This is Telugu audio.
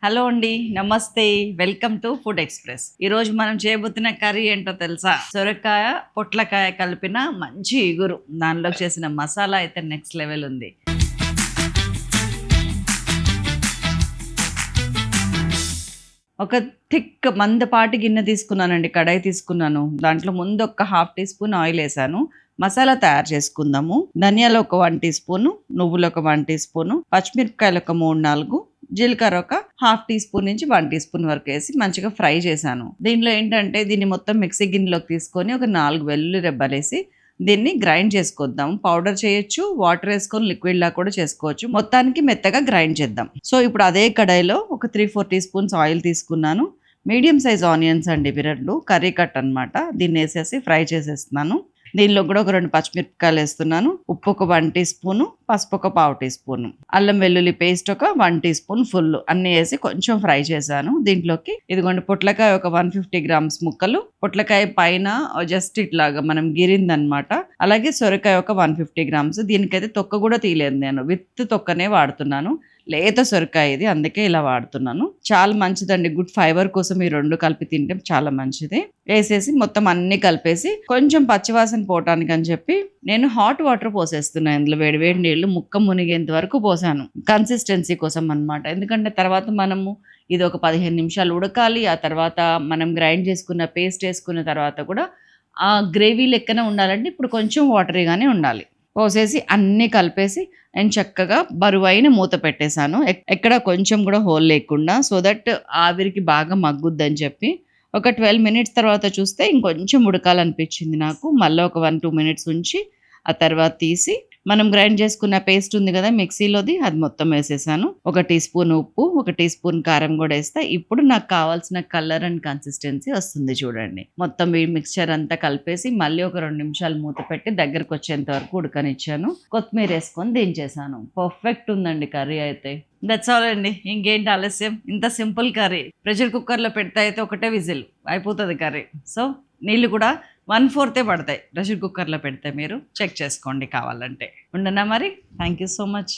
హలో అండి, నమస్తే. Welcome to food express. ఈరోజు మనం చేయబోతున్న కర్రీ ఏంటో తెలుసా? సొరకాయ పొట్లకాయ కలిపిన మంచి ఇగురు. దానిలో చేసిన మసాలా అయితే నెక్స్ట్ లెవెల్ ఉంది. ఒక థిక్ మందపాటి గిన్నె తీసుకున్నానండి, కడాయి తీసుకున్నాను. దాంట్లో ముందు ఒక హాఫ్ టీ స్పూన్ ఆయిల్ వేసాను. మసాలా తయారు చేసుకుందాము. ధనియాలు ఒక 1 టీ స్పూను, నువ్వులు ఒక 1 టీ స్పూను, పచ్చిమిరపకాయలు ఒక 3-4, జీలకర్ర ఒక హాఫ్ టీ స్పూన్ నుంచి 1 టీ స్పూన్ వరకు వేసి మంచిగా ఫ్రై చేశాను. దీనిలో ఏంటంటే దీన్ని మొత్తం మిక్సీ గిన్నెలోకి తీసుకొని ఒక 4 వెల్లుల్లి రెబ్బలేసి దీన్ని గ్రైండ్ చేసుకొద్దాం. పౌడర్ చేయొచ్చు, వాటర్ వేసుకొని లిక్విడ్ లా కూడా చేసుకోవచ్చు. మొత్తానికి మెత్తగా గ్రైండ్ చేద్దాం. సో ఇప్పుడు అదే కడాయిలో ఒక 3-4 టీ స్పూన్స్ ఆయిల్ తీసుకున్నాను. మీడియం సైజ్ ఆనియన్స్ అండి, ఇవి 2 కర్రీ కట్ అనమాట. దీన్ని వేసేసి ఫ్రై చేసేస్తున్నాను. దీనిలో కూడా ఒక 2 పచ్చిమిరపకాయలు వేస్తున్నాను. ఉప్పు ఒక 1 టీ స్పూను, పసుపు ఒక 1/2 టీ స్పూను, అల్లం వెల్లుల్లి పేస్ట్ ఒక 1 టీ స్పూన్ ఫుల్ అన్ని వేసి కొంచెం ఫ్రై చేశాను. దీంట్లోకి ఇదిగోండి పొట్లకాయ ఒక 150 గ్రామ్స్ ముక్కలు, పొట్లకాయ పైన జస్ట్ ఇట్లాగా మనం గిరిందనమాట. అలాగే సొరకాయ ఒక 150 గ్రామ్స్. దీనికైతే తొక్క కూడా తీయలేదు, నేను విత్ తొక్కనే వాడుతున్నాను. లేత సొరకాయ ఇది, అందుకే ఇలా వాడుతున్నాను. చాలా మంచిదండి, గుడ్ ఫైబర్ కోసం ఈ 2 కలిపి తింటే చాలా మంచిది. వేసేసి మొత్తం అన్ని కలిపేసి కొంచెం పచ్చివాసన పోవటానికి అని చెప్పి నేను హాట్ వాటర్ పోసేస్తున్నాను. ఇందులో వేడి నీళ్లు ముక్క మునిగేంత వరకు పోసాను, కన్సిస్టెన్సీ కోసం అనమాట. ఎందుకంటే తర్వాత మనము ఇది ఒక 15 నిమిషాలు ఉడకాలి. ఆ తర్వాత మనం గ్రైండ్ చేసుకున్న పేస్ట్ వేసుకున్న తర్వాత కూడా ఆ గ్రేవీ లెక్కనే ఉండాలంటే ఇప్పుడు కొంచెం వాటరీగానే ఉండాలి. పోసేసి అన్నీ కలిపేసి నేను చక్కగా బరువైన మూత పెట్టేశాను, ఎక్కడ కొంచెం కూడా హోల్ లేకుండా, సో దట్ ఆవిరికి బాగా మగ్గుద్దని చెప్పి. ఒక 12 మినిట్స్ తర్వాత చూస్తే ఇంకొంచెం ఉడకాలనిపించింది నాకు. మళ్ళీ ఒక 1-2 మినిట్స్ ఉంచి ఆ తర్వాత తీసి మనం గ్రైండ్ చేసుకున్న పేస్ట్ ఉంది కదా మిక్సీలోది, అది మొత్తం వేసేసాను. 1 టీ స్పూన్ ఉప్పు, 1 టీ స్పూన్ కారం కూడా వేస్తే ఇప్పుడు నాకు కావాల్సిన కలర్ అండ్ కన్సిస్టెన్సీ వస్తుంది. చూడండి, మొత్తం ఈ మిక్స్చర్ అంతా కలిపేసి మళ్ళీ ఒక 2 నిమిషాలు మూత పెట్టి దగ్గరకు వచ్చేంత వరకు ఉడకనిచ్చాను. కొత్తిమీర వేసుకొని దించేసాను. పర్ఫెక్ట్ ఉందండి కర్రీ అయితే. దట్స్ ఆల్ అండి, ఇంకేంటి ఆలస్యం. ఇంత సింపుల్ కర్రీ. ప్రెషర్ కుక్కర్లో పెడితే అయితే ఒకటే విజిల్ అయిపోతుంది కర్రీ. సో నీళ్ళు కూడా 1/4 పడతాయి ప్రెషర్ కుక్కర్లో పెడితే. మీరు చెక్ చేసుకోండి కావాలంటే. ఉండనా మరి. Thank you so much.